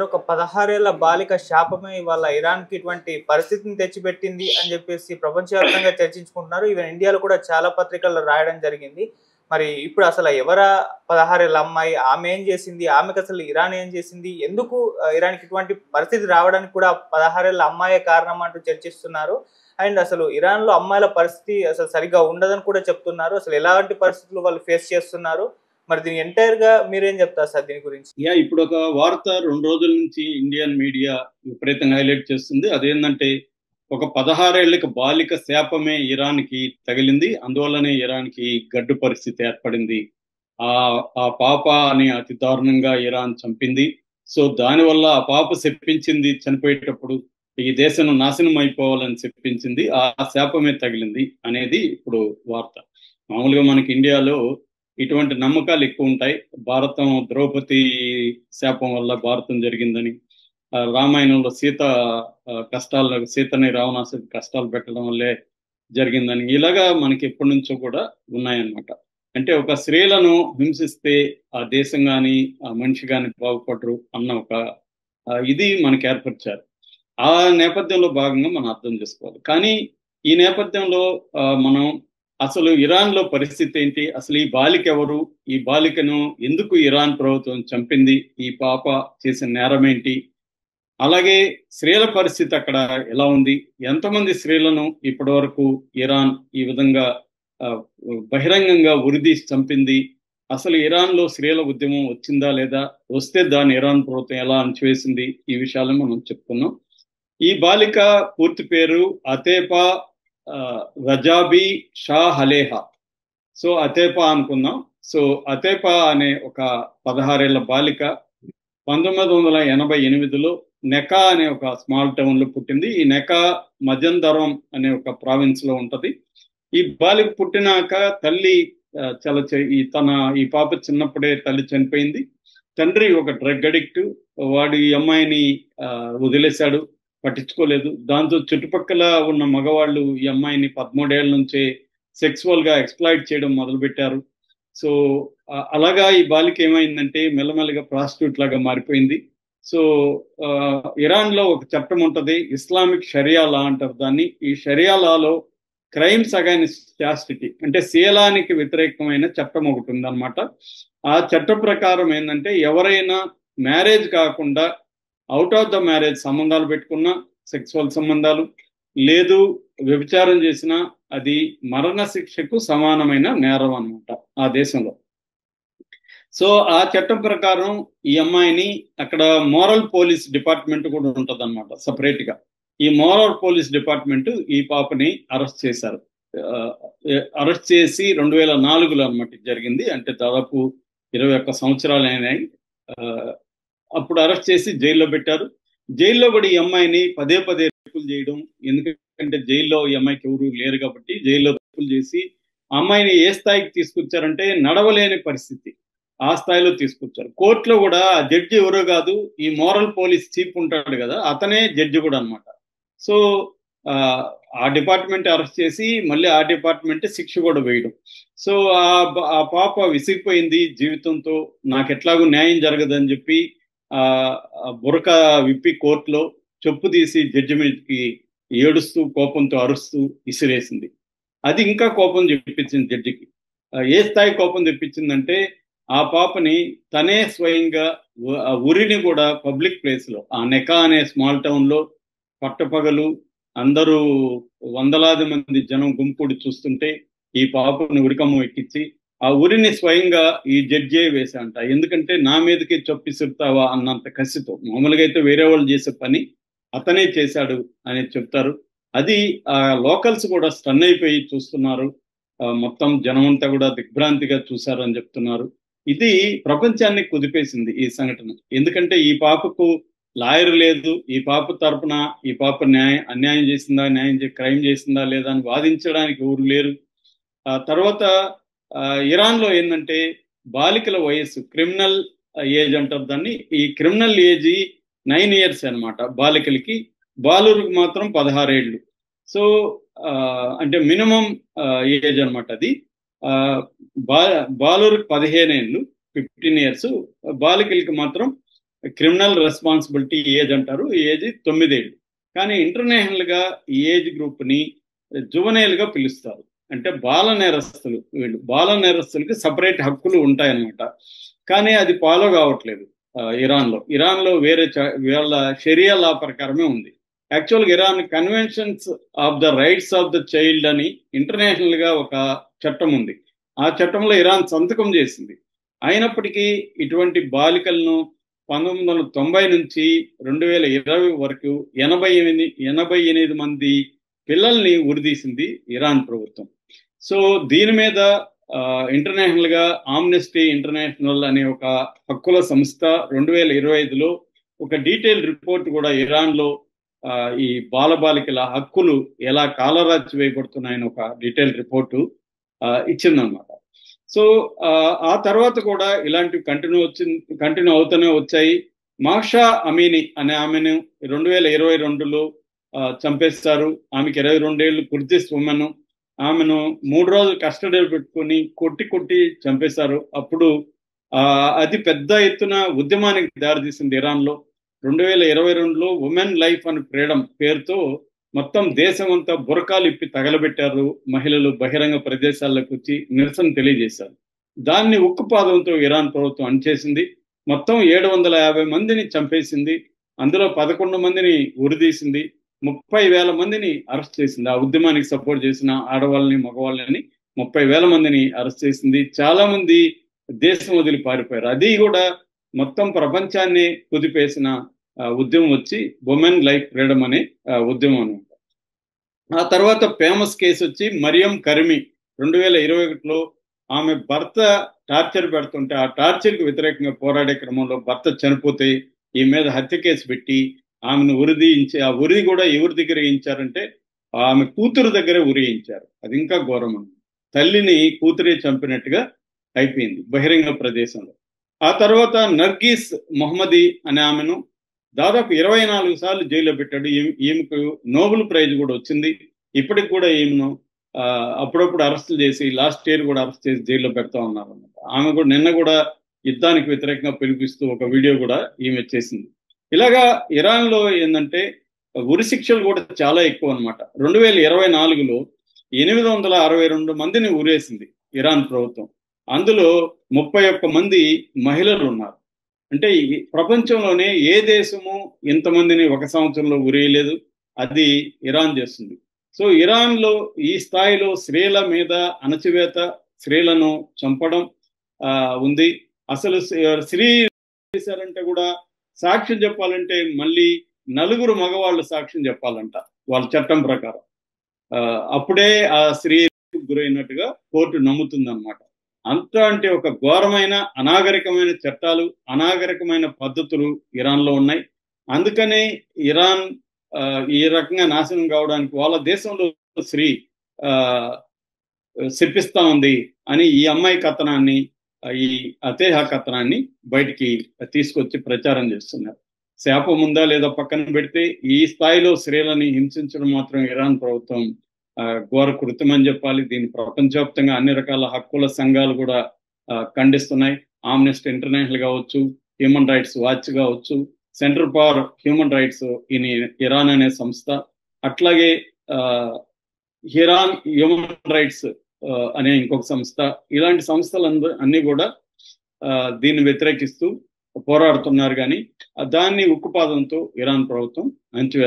ఒక 16 ఏళ్ల బాలిక శాపమే ఇవాళ ఇరాన్‌కి ఇటువంటి పరిస్థితిని తెచ్చిపెట్టింది అని చెప్పేసి ప్రపంచవ్యాప్తంగా చర్చించుకుంటున్నారు. ఈవెన్ ఇండియాలో కూడా చాలా పత్రికల్లో రాయడం జరిగింది. మరి ఇప్పుడు అసలు ఎవరా 16 ఏళ్ల అమ్మాయి? ఆమె ఏం చేసింది? ఆమెకసలు ఇరాన్ ఏం చేసింది? ఎందుకు ఇరాన్‌కి ఇటువంటి పరిస్థితి రావడానికి కూడా 16 ఏళ్ల అమ్మాయే కారణం అంటూ చర్చిస్తున్నారు. అండ్ అసలు ఇరాన్‌లో అమ్మాయిల పరిస్థితి అసలు సరిగ్గా ఉండదని కూడా చెప్తున్నారు. అసలు ఎలాంటి పరిస్థితులు వాళ్ళు ఫేస్ చేస్తున్నారు? మరి దీని ఎంటైర్‌గా మీరేం చెప్తారు సార్ దీని గురించి? ఇప్పుడు ఒక వార్త 2 రోజుల నుంచి ఇండియన్ మీడియా విపరీతంగా హైలైట్ చేస్తుంది. అదేంటంటే ఒక 16 ఏళ్లకి బాలిక శాపమే ఇరాన్‌కి తగిలింది. అందువల్లనే ఇరాన్‌కి గడ్డు పరిస్థితి ఏర్పడింది. ఆ ఆ పాపని అతి దారుణంగా ఇరాన్ చంపింది. సో దానివల్ల ఆ పాప శపించింది చనిపోయేటప్పుడు ఈ దేశం నాశనం అయిపోవాలని చెప్పించింది. ఆ శాపమే తగిలింది అనేది ఇప్పుడు వార్త. మామూలుగా మనకి ఇండియాలో ఇటువంటి నమ్మకాలు ఎక్కువ ఉంటాయి. భారతం ద్రౌపది శాపం వల్ల భారతం జరిగిందని, రామాయణంలో సీతని రావణాసుడికి కష్టాలు పెట్టడం వల్లే జరిగిందని, ఇలాగా మనకి ఎప్పటి నుంచో కూడా ఉన్నాయన్నమాట. అంటే ఒక స్త్రీలను హింసిస్తే ఆ దేశం కానీ ఆ మనిషి కానీ బాగుపడరు అన్న ఒక ఇది మనకి ఏర్పరిచారు. ఆ నేపథ్యంలో భాగంగా మనం అర్థం చేసుకోవాలి. కానీ ఈ నేపథ్యంలో మనం అసలు ఇరాన్‌లో పరిస్థితి ఏంటి? అసలు ఈ బాలిక ఎవరు? ఈ బాలికను ఎందుకు ఇరాన్ ప్రభుత్వం చంపింది? ఈ పాప చేసిన నేరం ఏంటి? అలాగే స్త్రీల పరిస్థితి అక్కడ ఎలా ఉంది? ఎంతమంది స్త్రీలను ఇప్పటివరకు ఇరాన్ ఈ విధంగా ఆహ్, బహిరంగంగా ఉరిదీసి చంపింది? అసలు ఇరాన్‌లో స్త్రీల ఉద్యమం వచ్చిందా లేదా? వస్తే దాన్ని ఇరాన్ ప్రభుత్వం ఎలా అణచివేసింది? ఈ విషయాలను మనం చెప్పుకున్నాం. ఈ బాలిక పూర్తి పేరు అతేపా రజాబీ షా హలేహా. సో అతేపా అనుకుందాం. సో అతేపా అనే ఒక 16 ఏళ్ల బాలిక 1988లో నెకా అనే ఒక స్మాల్ టౌన్ లో పుట్టింది. ఈ నెకా మజందరం అనే ఒక ప్రావిన్స్ లో ఉంటది. ఈ బాలిక పుట్టినాక తల్లి ఈ పాప చిన్నప్పుడే తల్లి చనిపోయింది. తండ్రి ఒక డ్రగ్ అడిక్ట్. వాడు ఈ అమ్మాయిని వదిలేశాడు, పట్టించుకోలేదు. దాంతో చుట్టుపక్కల ఉన్న మగవాళ్ళు ఈ అమ్మాయిని 13 ఏళ్ల నుంచే సెక్సువల్ గా ఎక్స్‌ప్లాయిట్ చేయడం మొదలుపెట్టారు. సో అలాగా ఈ బాలిక ఏమైందంటే మెల్లమెల్లగా ప్రాస్టిట్యూట్ లాగా మారిపోయింది. సో ఇరాన్ లో ఒక చట్టం ఉంటది, ఇస్లామిక్ షరియా లా అంటారు దాన్ని. ఈ షరియా లాలో క్రైమ్స్ అగైన్స్ట్ చాస్టిటీ అంటే శీలానికి వ్యతిరేకమైన చట్టం ఒకటి ఉందన్నమాట. ఆ చట్ట ప్రకారం ఏంటంటే ఎవరైనా మ్యారేజ్ కాకుండా అవుట్ ఆఫ్ ద మ్యారేజ్ సంబంధాలు పెట్టుకున్న, సెక్సువల్ సంబంధాలు లేదు, వ్యభిచారం చేసిన అది మరణ శిక్షకు సమానమైన నేరం అన్నమాట ఆ దేశంలో. సో ఆ చట్టం ప్రకారం ఈ అమ్మాయిని అక్కడ మోరల్ పోలీస్ డిపార్ట్మెంట్ కూడా ఉంటది అనమాట సపరేట్ గా. ఈ మోరల్ పోలీస్ డిపార్ట్మెంట్ ఈ పాపని అరెస్ట్ చేశారు. అరెస్ట్ చేసి 2004లో అనమాట జరిగింది. అంటే దాదాపు 21 సంవత్సరాలు అయినాయి. అప్పుడు అరెస్ట్ చేసి జైల్లో పెట్టారు. జైల్లో కూడా ఈ అమ్మాయిని పదే పదే రేపులు చేయడం, ఎందుకంటే జైల్లో ఈ అమ్మాయికి ఎవరు లేరు కాబట్టి జైల్లో రేపులు చేసి అమ్మాయిని ఏ స్థాయికి తీసుకొచ్చారంటే నడవలేని పరిస్థితి, ఆ స్థాయిలో తీసుకొచ్చారు. కోర్టులో కూడా ఆ జడ్జి ఎవరో కాదు, ఈ మోరల్ పోలీస్ చీఫ్ ఉంటాడు కదా, అతనే జడ్జి కూడా అనమాట. సో ఆ డిపార్ట్మెంట్ అరెస్ట్ చేసి మళ్ళీ ఆ డిపార్ట్మెంట్ శిక్ష కూడా వేయడం. సో ఆ పాప విసిగిపోయింది జీవితంతో, నాకు ఎట్లాగూ న్యాయం జరగదని చెప్పి బురక విప్పి కోర్టులో చెప్పు తీసి జడ్జి మీదకి ఏడుస్తూ కోపంతో అరుస్తూ ఇసిరేసింది. అది ఇంకా కోపం తెప్పించింది జడ్జికి. ఏ స్థాయి కోపం తెప్పించిందంటే ఆ పాపని తనే స్వయంగా ఉరిని కూడా పబ్లిక్ ప్లేస్ లో, ఆ నెకా అనే స్మాల్ టౌన్ లో పట్టపగలు అందరూ వందలాది మంది జనం గుంపుడి చూస్తుంటే ఈ పాపను ఉరికమ్మ ఎక్కించి ఆ ఉరిని స్వయంగా ఈ జడ్జే వేశాంట. ఎందుకంటే నా మీదకి చొప్పిస్తావా అన్నంత కసితో. మామూలుగా అయితే వేరే వాళ్ళు చేసే పని అతనే చేశాడు అని చెప్తారు. అది ఆ లోకల్స్ కూడా స్టన్ అయిపోయి చూస్తున్నారు. మొత్తం జనం అంతా కూడా దిగ్భ్రాంతిగా చూశారని చెప్తున్నారు. ఇది ప్రపంచాన్ని కుదిపేసింది ఈ సంఘటన. ఎందుకంటే ఈ పాపకు లాయర్ లేదు, ఈ పాప తరపున ఈ పాప అన్యాయం చేసిందా, క్రైమ్ చేసిందా లేదా అని వాదించడానికి ఎవరు లేరు. తర్వాత ఇరాన్ లో ఏంటంటే బాలికల వయస్సు క్రిమినల్ ఏజ్ అంటారు దాన్ని. ఈ క్రిమినల్ ఏజ్ 9 years అనమాట బాలికలకి, బాలురికి మాత్రం 16 ఏళ్ళు. సో అంటే మినిమం ఏజ్ అనమాట అది. బాలురికి 15 ఏళ్ళు, 15 years, బాలికలకి మాత్రం క్రిమినల్ రెస్పాన్సిబిలిటీ ఏజ్ అంటారు. ఈ ఏజ్ 9 ఏళ్ళు. కానీ ఇంటర్నేషనల్ గా ఈ ఏజ్ గ్రూప్ ని జువనైల్ గా పిలుస్తారు. అంటే బాల నేరస్తులు. వీళ్ళు బాల నేరస్తులకి సపరేట్ హక్కులు ఉంటాయన్నమాట. కానీ అది ఫాలో కావట్లేదు ఇరాన్లో వేరే వీళ్ళ షరియా లా ప్రకారమే ఉంది. యాక్చువల్గా Iran conventions of the rights of the child అని ఇంటర్నేషనల్ గా ఒక చట్టం ఉంది. ఆ చట్టంలో ఇరాన్ సంతకం చేసింది. అయినప్పటికీ ఇటువంటి బాలికలను 1990 నుంచి 2020 వరకు 88 మంది పిల్లల్ని ఉరిదీసింది ఇరాన్ ప్రభుత్వం. సో దీని మీద ఇంటర్నేషనల్ గా ఆమ్నెస్టీ ఇంటర్నేషనల్ అనే ఒక హక్కుల సంస్థ 2025లో ఒక డీటెయిల్ రిపోర్ట్ కూడా ఇరాన్ లో ఈ బాలబాలికల హక్కులు ఎలా కాలరాచి వేయబడుతున్నాయని ఒక డీటెయిల్ రిపోర్టు ఇచ్చిందనమాట. సో ఆ తర్వాత కూడా ఇలాంటివి కంటిన్యూ అవుతూనే వచ్చాయి. మాషా అమీని అనే ఆమెను 2022లో చంపేస్తారు. ఆమెకి 22 ఏళ్ళు, కుర్దిస్ ఉమెన్. ఆమెను 3 రోజులు కస్టడీలో పెట్టుకుని కొట్టి చంపేశారు. అప్పుడు అది పెద్ద ఎత్తున ఉద్యమానికి దారితీసింది ఇరాన్లో. 2022లో ఉమెన్ లైఫ్ అండ్ ఫ్రీడమ్ పేరుతో మొత్తం దేశం అంతా బురకాలు ఇప్పి తగలబెట్టారు. మహిళలు బహిరంగ ప్రదేశాల్లోకి వచ్చి నిరసన తెలియజేశారు. దాన్ని ఉక్కుపాదంతో ఇరాన్ ప్రభుత్వం అణచేసింది. మొత్తం 750 మందిని చంపేసింది. అందులో 11 మందిని ఉరిదీసింది. 30,000 మందిని అరెస్ట్ చేసింది. ఆ ఉద్యమానికి సపోర్ట్ చేసిన ఆడవాళ్ళని, మగవాళ్ళని 30,000 మందిని అరెస్ట్ చేసింది. చాలా మంది దేశం వదిలి పారిపోయారు. అది కూడా మొత్తం ప్రపంచాన్ని కుదిపేసిన ఉద్యమం వచ్చి ఉమెన్ లైఫ్ ఫ్రీడమ్ అనే ఉద్యమం అనమాట. ఆ తర్వాత ఫేమస్ కేసు వచ్చి మరియం కరిమి 2021లో ఆమె భర్త టార్చర్ పెడుతుంటే ఆ టార్చర్కి వ్యతిరేకంగా పోరాడే క్రమంలో భర్త చనిపోతే ఈ మీద హత్య కేసు పెట్టి ఆమెను ఉరిదీయించి, ఆ ఉరి కూడా ఎవరి దగ్గర వేయించారంటే ఆమె కూతురు దగ్గరే ఉరియించారు. అది ఇంకా ఘోరం. తల్లిని కూతురే చంపినట్టుగా అయిపోయింది బహిరంగ ప్రదేశంలో. ఆ తర్వాత నర్గీస్ మొహమ్మదీ అనే ఆమెను దాదాపు 24 సార్లు జైల్లో పెట్టాడు. ఈమెకు నోబెల్ ప్రైజ్ కూడా వచ్చింది. ఇప్పటికి కూడా ఈమెను అప్పుడప్పుడు అరెస్టులు చేసి లాస్ట్ ఇయర్ కూడా అరెస్ట్ చేసి జైల్లో పెడతా ఉన్నారు అన్నమాట. ఆమె కూడా నిన్న కూడా యుద్ధానికి వ్యతిరేకంగా పిలిపిస్తూ ఒక వీడియో కూడా ఈమె చేసింది. ఇలాగా ఇరాన్లో ఏంటంటే ఉరి శిక్షలు కూడా చాలా ఎక్కువ అనమాట. 2024లో 862 మందిని ఉరేసింది ఇరాన్ ప్రభుత్వం. అందులో 31 మంది మహిళలు ఉన్నారు. అంటే ఈ ప్రపంచంలోనే ఏ దేశము ఇంతమందిని ఒక సంవత్సరంలో ఉరేయలేదు. అది ఇరాన్ చేస్తుంది. సో ఇరాన్లో ఈ స్థాయిలో స్త్రీల మీద అణచివేత, స్త్రీలను చంపడం ఉంది. అసలు స్త్రీ చేశారంటే కూడా సాక్ష్యం చెప్పాలంటే మళ్ళీ 4 మగవాళ్ళు సాక్ష్యం చెప్పాలంట వాళ్ళ చట్టం ప్రకారం. అప్పుడే ఆ స్త్రీ గురైనట్టుగా కోర్టు నమ్ముతుంది అనమాట. అంత అంటే ఒక ఘోరమైన అనాగరికమైన చట్టాలు, అనాగరికమైన పద్ధతులు ఇరాన్లో ఉన్నాయి. అందుకనే ఇరాన్ ఈ రకంగా నాశనం కావడానికి వాళ్ళ దేశంలో స్త్రీ శిప్పిస్తా ఉంది అని ఈ అమ్మాయి కథనాన్ని, ఈ అతేహ కథనాన్ని బయటికి తీసుకొచ్చి ప్రచారం చేస్తున్నారు. శాపం ఉందా లేదా పక్కన పెడితే ఈ స్థాయిలో స్త్రీలని హింసించడం మాత్రం ఇరాన్ ప్రభుత్వం ఘోర కృత్యం అని చెప్పాలి. దీన్ని ప్రపంచవ్యాప్తంగా అన్ని రకాల హక్కుల సంఘాలు కూడా ఖండిస్తున్నాయి. ఆమ్నెస్టీ ఇంటర్నేషనల్ కావచ్చు, హ్యూమన్ రైట్స్ వాచ్ కావచ్చు, centre for human rights in Iran అనే సంస్థ, అట్లాగే ఇరాన్ హ్యూమన్ రైట్స్ అనే ఇంకొక సంస్థ, ఇలాంటి సంస్థలు అన్ని కూడా దీన్ని వ్యతిరేకిస్తూ పోరాడుతున్నారు. కానీ దాన్ని ఉక్కుపాదంతో ఇరాన్ ప్రభుత్వం అణచివేస్తుంది.